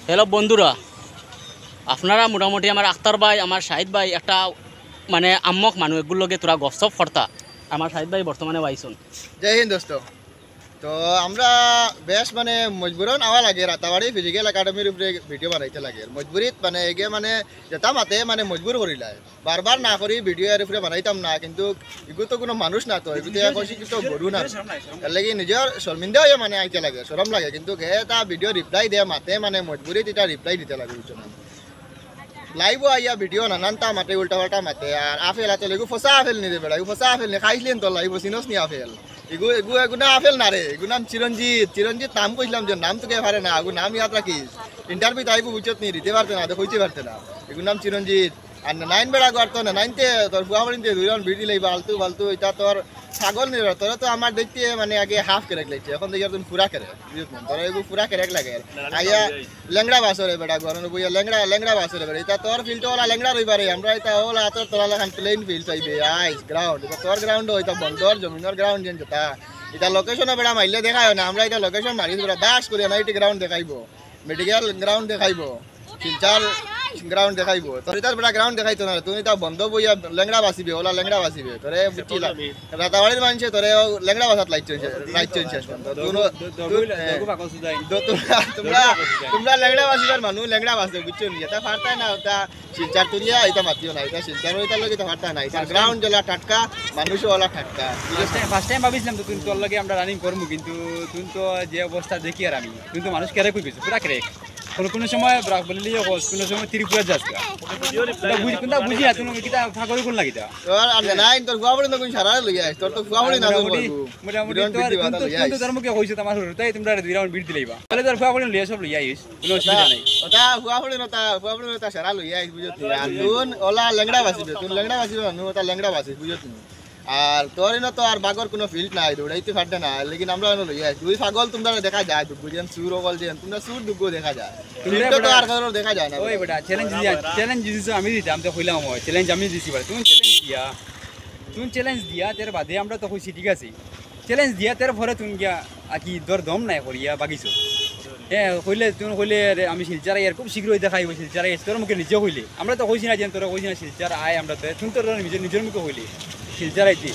Hello বন্ধুরা, আপনারা মোটামুটি আমার আখতার ভাই, আমার শাহিদ ভাই একটা মানে আম্মক মানুষ এগুলোকে তোরা গপসপ ফর্তা। আমার শাহিদ ভাই বর্তমানে বাইসুন। জয় হিন্দ দোস্ত। তো আমরা বেশ মানে মজবুরন আওয়া লাগে রাতাবাড়ি ফিজিক্যাল একাডেমির উপরে ভিডিও বানাইতে লাগে মজবুরিত মানে এগে মানে যেটা মাতে মানে মজবুর করিলাই বারবার না করি ভিডিও এর উপরে বানাইতাম না, কিন্তু এগুলো তো কোনো মানুষ না, তো এগুলো কিন্তু গরু না, এর লাগি নিজের শর্মিন্দা হয়ে মানে আইতে লাগে, শরম লাগে, কিন্তু এটা ভিডিও রিপ্লাই দেয় মাতে মানে মজবুরিত এটা রিপ্লাই দিতে লাগে বুঝছো না। লাইভ আইয়া ভিডিও নানানটা মাতে উল্টা পাল্টা মাতে আর আপেল হাতে এগু ফসা আপেল নিতে বেড়া এগু ফসা আপেল নি খাইছিলেন তো লাইভ চিনস নি আপেল এগু এগু এগু না আপেল না রে, এগু নাম চিরঞ্জিত নাম কইছিলাম যে নাম তো কে পারে না, এগু নাম ইয়াদ রাখিস ইন্টারভিউ তাইবু বুঝত নি দিতে পারতে না, কইতে পারতে না, এগু নাম চিরঞ্জিত। আর নাইন বেড়া করতো না নাইনতে তোর ফুয়া বাড়িতে দুই রাউন্ড ভিড় দিলে ফালতু ফালতু এটা তোর ছাগল নিল, তোরা তো আমার দেখতে মানে আগে হাফ কেরেক লাগছে, এখন দেখি তুমি পুরা কেরেক তোরা এগু পুরা কেরেক লাগে আইয়া লেংড়া বাসরে বেড়া গরম বইয়া লেংড়া লেংড়া বাসরে বেড়া এটা তোর ফিল্ড ওলা লেংড়া রইবারে আমরা এটা ওলা তোর তোলা লাগান প্লেন ফিল্ড চাইবে আইস গ্রাউন্ড এটা তোর গ্রাউন্ড হইতা বন্দর জমিনের গ্রাউন্ড যেন যেটা এটা লোকেশনে বেড়া মাইলে দেখায় না, আমরা এটা লোকেশন মারি বেড়া দাস করে নাইটি গ্রাউন্ড দেখাইবো, মেডিকেল গ্রাউন্ড দেখাইবো, শিলচার গ্রাউন্ড দেখাইবো, তোর তার বেড়া গ্রাউন্ড দেখাইতো না, তুমি তা বন্ধ বইয়া লেংড়া বাসিবে ওলা লেংড়া বাসিবে তোরে বুঝছিলা রাতাবাড়ির মানুষে তোরে লেংড়া বাসাত লাইছে শেষ তোমরা তোমরা লেংড়া বাসিবার মানুষ লেংড়া বাসবে বুঝছো নি, এটা ফারতাই না ওটা শিলচার তুলিয়া এটা মাতিও না, এটা শিলচার ওইটার লগে তো ফারতা না, এটা গ্রাউন্ড জলা টাটকা মানুষও ওলা টাটকা। ফার্স্ট টাইম ভাবিছিলাম তো তুমি তোর লগে আমরা রানিং করবো, কিন্তু তুমি তো যে অবস্থা দেখি আর আমি কিন্তু মানুষ কেরে কই গেছো পুরা কেরে কোনো সময় ব্রাক বলিলি কোনো সময় ত্রিপুরা যাচ্ছে কোনটা বুঝি না তুমি কিটা ফাগল কোন লাগিতা তোর আর নাই তোর ফুয়াবড়ি তো কোন সারা লইয়া তোর তো ফুয়াবড়ি না মোটামুটি তো ধর্মকে কইছে তোমার তাই তোমরা দুই রাউন্ড বিট দিলাইবা তাহলে তোর ফুয়াবড়ি লইয়া সব লইয়া আইস কোনো অসুবিধা নাই, ওটা ফুয়াবড়ি নতা সারা লইয়া আইস বুঝত নি, আর তুন ওলা লেংড়া বাসিবে তুন লেংড়া বাসিবে নু ওটা লেংড়া বাসিস বুঝত নি, আর তোর না তো আর বাগর কোনো ফিল্ড নাই দৌড়াইতে পারতে না, লেকিন আমরা লইয়া দুই ছাগল তোমরা দেখা যায় দুগু যেন সুর ওগল যেন তোমরা সুর দুগু দেখা যায়, তোমরা তো আর কারো দেখা যায় না। ওই বেটা চ্যালেঞ্জ দিছো আমি দিতাম তো কইলাম হয় চ্যালেঞ্জ আমি দিছি বাট তুমি চ্যালেঞ্জ দিয়া তের বাদে আমরা তো কইছি ঠিক আছে চ্যালেঞ্জ দিয়া তের পরে তুমি গিয়া কি দর দম নাই করিয়া বাগিছো হ্যাঁ কইলে তুমি কইলে আমি শিলচার আই আর খুব শীঘ্রই দেখাইব শিলচার আই তোর মুখে নিজে কইলে আমরা তো কইছি না যে তোরা কইছি না শিলচার আয় আমরা তো তুমি তোর নিজের মুখে কইলি শিলচার আইতি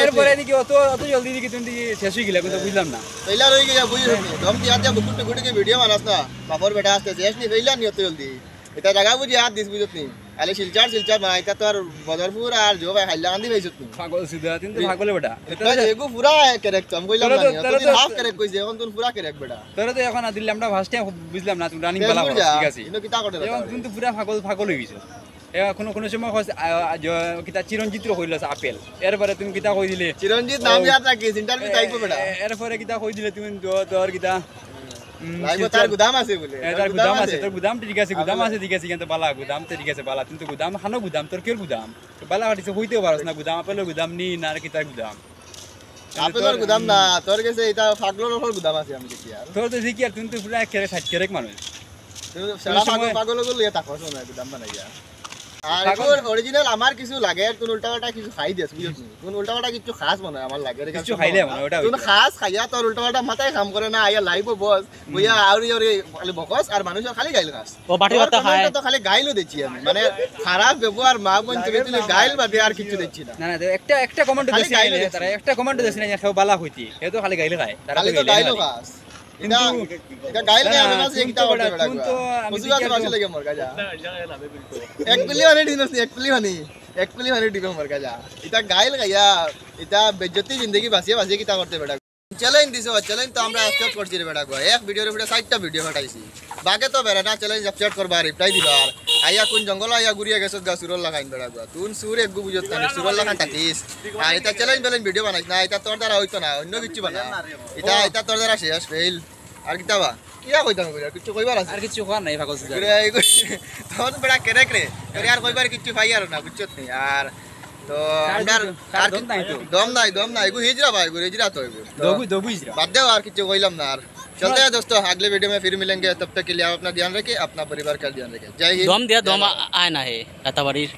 এরপরে দিকে অত জলদি দিকে তুমি শেষ হয়ে গেলে কিন্তু বুঝলাম না ফেইলা রই গিয়া বুঝিস নি দম দি আতে বুকুট গুটি ভিডিও বানাস না বাপর বেটা আসতে শেষ নি ফেইলা নি অত জলদি এটা জায়গা বুঝি হাত দিস বুঝত নি আলে শিলচার বানাইতা তো আর বদরপুর আর জো ভাই হাইলা গান্ধী ভাইছত নি পাগল সিধা কিন্তু পাগল বেটা এটা এগু পুরা ক্যারেক্ট আমি কইলাম না তুই হাফ ক্যারেক্ট কইছিস এখন তুই পুরা ক্যারেক্ট বেটা তোরা তো এখন দিলে আমরা ফার্স্ট টাইম বুঝলাম না তুমি রানিং বালা ঠিক আছে ইনো কিতা করতে এখন তুমি তো পুরা পাগল হয়ে গেছো কোনো সময় কিতা চিরঞ্জিত কইল আপেল এরপরে তুমি কিতা কই দিলে চিরঞ্জিত নাম ইয়াদ রাখিস ইন্টারভিউ তাইকো বেটা এরপরে কিতা কই দিলে তুমি তোর কিতা লাইভ তার গুদাম আছে বলে তার গুদাম আছে তোর গুদাম ঠিক আছে গুদাম আছে ঠিক আছে কিন্তু বালা গুদাম তো ঠিক আছে বালা কিন্তু গুদাম খানো গুদাম তোর কের গুদাম বালা হাটিছে হইতেও পারছ না গুদাম আপেলের গুদাম নি না কিতার গুদাম আপেলের গুদাম না তোর কাছে এটা ফাগলোর গুদাম আছে আমি দেখি আর তোর তো দেখি আর তুমি তো পুরা কেরেক মানুষ সারা পাগল গুলো এটা কষ্ট না গুদাম বানাইয়া আর এর অরিজিনাল আমার কিছু লাগে আর কোন উল্টাপাল্টা কিছু খাই দিস বুঝছ নি কোন উল্টাপাল্টা কিছু খাস মনে আমার লাগে কিছু খাইলে মানে ওটা কোন খাস খাইয়া তোর উল্টাপাল্টা মাথায় কাম করে না আইয়া লাইভ বস বইয়া আউরি খালি বকস আর মানুষ খালি গাইল খাস ও বাটি ভাত খায় তো খালি গাইলো দেখছি আমি মানে খারাপ ব্যবহার মা বোন তুমি গাইল বাদে আর কিছু দেখছি না না একটা কমেন্ট দিছি তারা একটা কমেন্ট দিছি না কেউ বালা হইতি এ তো খালি গাইলে খায় তারা খালি তো গাইলো খাস কিন্তু এটা গাইল না আমি কাছে একটা করতে বেড়া তো আমি কাছে লাগে মোর কাজা এক কুলি মানে দিনস এক কুলি মানে দিবে মোর কাজা এটা গাইল গাইয়া এটা বেজ্জতি জিন্দেগি বাঁচিয়ে কিতা করতে বেড়া চ্যালেঞ্জ দিছো চ্যালেঞ্জ তো আমরা অ্যাকসেপ্ট করছি রে বেড়া গো এক ভিডিওর ভিতরে 60টা ভিডিও পাঠাইছি বাগে তো বেড়া না চ্যালেঞ্জ অ্যাকসেপ্ট করবা রিপ্লাই দিবা আর আইয়া কোন জঙ্গল আইয়া ঘুরিয়া গেছত গা সুরল লাগাইন বেড়া গো তুন সুর এক গু বুঝত না সুরল লাগান থাকিস আর এটা চ্যালেঞ্জ ভিডিও বানাইছ না এটা তোর দ্বারা হইতো না অন্য কিছু বানা এটা তোর দ্বারা শেষ ফেল আর কিতা বা ইয়া কইতাম কইরা কিছু কইবার আছে আর কিছু কর নাই পাগল সিধা তোর বেড়া কেরেক রে তোর আর কইবার কিছু পাই আর না বুঝছত নি আর তো আর দম নাই গো হিজরা ভাই গো হিজরা তো দগু হিজরা বাদ दो আর কিছু কইলাম না আর चलते हैं दोस्तों अगले वीडियो में फिर मिलेंगे तब तक के लिए आप अपना ध्यान रखिए अपना परिवार का ध्यान रखिए जय हिंद দম দিয়া দম আয় না হে রাতাবাড়ির